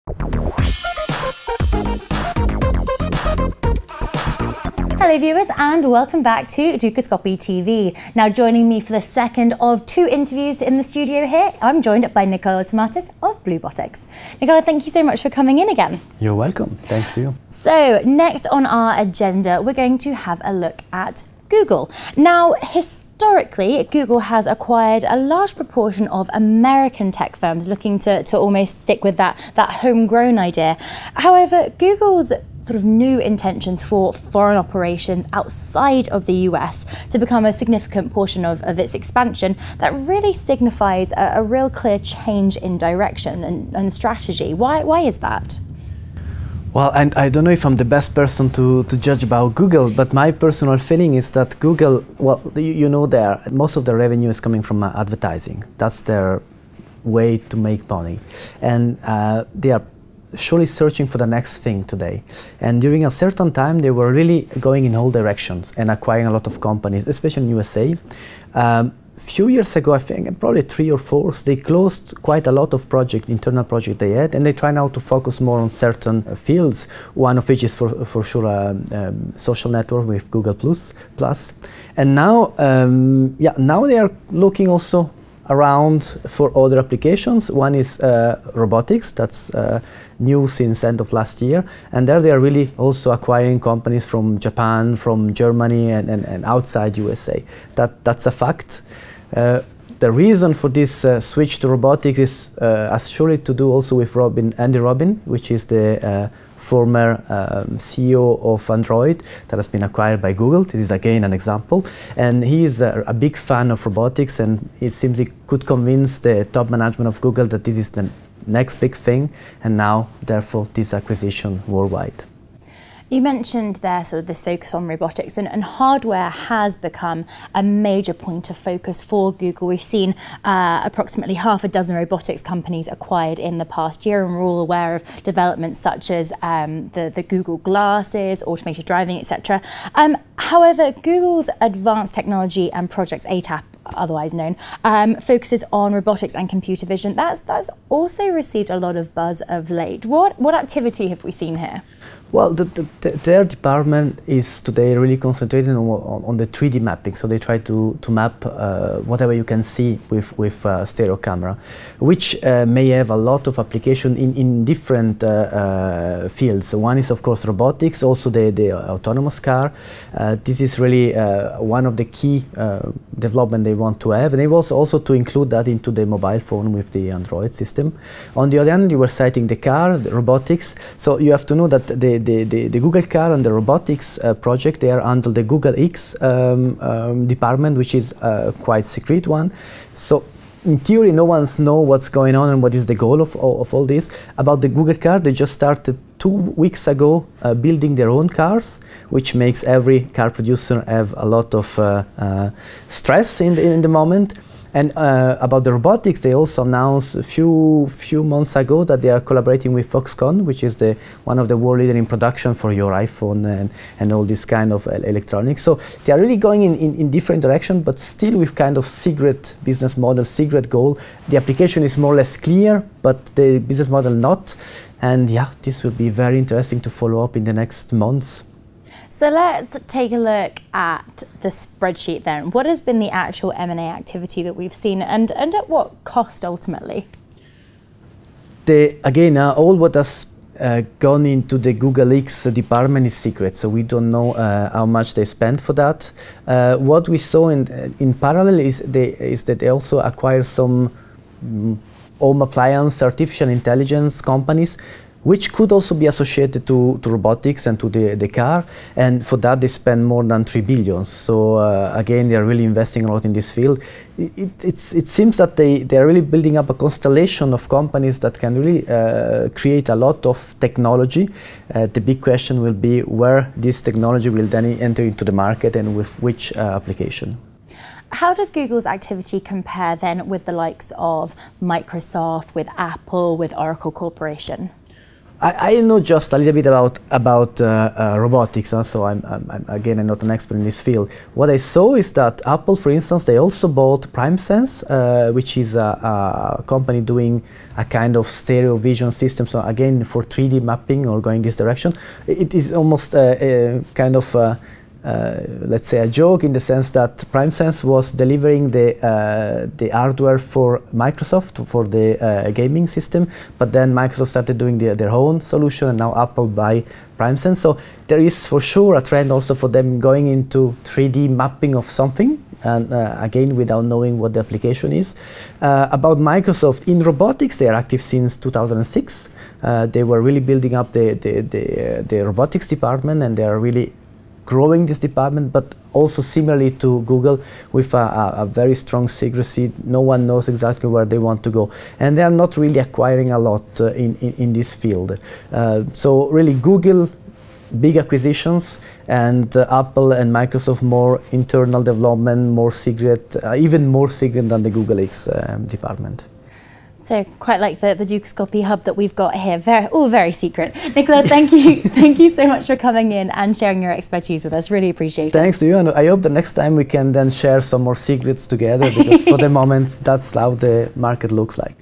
Hello viewers and welcome back to Dukascopy TV. Now joining me for the second of two interviews in the studio here, I'm joined by Nicola Tomatis of Bluebotics. Nicola, thank you so much for coming in again. You're welcome, thanks to you. So next on our agenda, we're going to have a look at Google. Now, historically, Google has acquired a large proportion of American tech firms looking to almost stick with that homegrown idea. However, Google's sort of new intentions for foreign operations outside of the US to become a significant portion of its expansion, that really signifies a real clear change in direction and strategy. Why is that? Well, and I don't know if I'm the best person to judge about Google, but my personal feeling is that Google, well, you know, most of the revenue is coming from advertising. That's their way to make money. And they are surely searching for the next thing today. And during a certain time, they were really going in all directions and acquiring a lot of companies, especially in USA. Few years ago, I think, probably 3 or 4, they closed quite a lot of internal projects they had, and they try now to focus more on certain fields, one of which is for sure social network with Google Plus. And now, now they are looking also around for other applications. One is robotics, that's new since end of last year, and there they are really also acquiring companies from Japan, from Germany, and outside USA. That's a fact. The reason for this switch to robotics is has surely to do also with Andy Robin, which is the former CEO of Android that has been acquired by Google. This is again an example, and he is a big fan of robotics, and it seems he could convince the top management of Google that this is the next big thing, and now therefore this acquisition worldwide. You mentioned there sort of this focus on robotics, and hardware has become a major point of focus for Google. We've seen approximately half a dozen robotics companies acquired in the past year, and we're all aware of developments such as the Google glasses, automated driving, etc. However, Google's advanced technology and projects, ATAP, otherwise known, focuses on robotics and computer vision. That's also received a lot of buzz of late. What activity have we seen here? Well, their department is today really concentrating on the 3D mapping. So they try to map whatever you can see with stereo camera, which may have a lot of application in different fields. So one is of course robotics, also the autonomous car. This is really one of the key development they want to have, and they want also to include that into the mobile phone with the Android system. On the other hand, you were citing the car, the robotics. So you have to know that the Google car and the robotics project, they are under the Google X department, which is quite secret one. So in theory, no one knows what's going on and what is the goal of all this. About the Google car, they just started 2 weeks ago building their own cars, which makes every car producer have a lot of stress in the moment. And about the robotics, they also announced a few months ago that they are collaborating with Foxconn, which is one of the world leaders in production for your iPhone and all this kind of electronics. So they are really going in different directions, but still with kind of secret business model, secret goal. The application is more or less clear, but the business model not. And yeah, this will be very interesting to follow up in the next months. So let's take a look at the spreadsheet then. What has been the actual M&A activity that we've seen, and at what cost ultimately? Again, all what has gone into the Google X department is secret, so we don't know how much they spent for that. What we saw in parallel is that they also acquired some home appliance, artificial intelligence companies, which could also be associated to robotics and to the car, and for that they spend more than 3 billion. So again, they are really investing a lot in this field. It seems that they are really building up a constellation of companies that can really create a lot of technology. The big question will be where this technology will then enter into the market and with which application. How does Google's activity compare then with the likes of Microsoft, with Apple, with Oracle Corporation? I know just a little bit about robotics, so I'm not an expert in this field. What I saw is that Apple, for instance, they also bought PrimeSense, which is a company doing a kind of stereo vision system. So again, for 3D mapping or going this direction, it is almost a kind of let's say a joke, in the sense that PrimeSense was delivering the hardware for Microsoft for the gaming system, but then Microsoft started doing their own solution, and now Apple buy PrimeSense. So there is for sure a trend also for them going into 3D mapping of something, and again without knowing what the application is. About Microsoft in robotics, they are active since 2006. They were really building up the robotics department, and they are really growing this department, but also similarly to Google, with a very strong secrecy. No one knows exactly where they want to go, and they are not really acquiring a lot in this field. So really Google, big acquisitions, and Apple and Microsoft more internal development, more secret, even more secret than the Google X department. So quite like the Dukascopy hub that we've got here, very secret. Nicola, thank you so much for coming in and sharing your expertise with us. Really appreciate it. Thanks to you, and I hope the next time we can then share some more secrets together, because for the moment that's how the market looks like.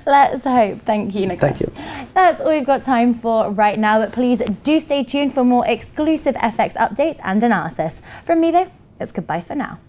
Let's hope. Thank you, Nicola. Thank you. That's all we've got time for right now, but please do stay tuned for more exclusive FX updates and analysis. From me though, it's goodbye for now.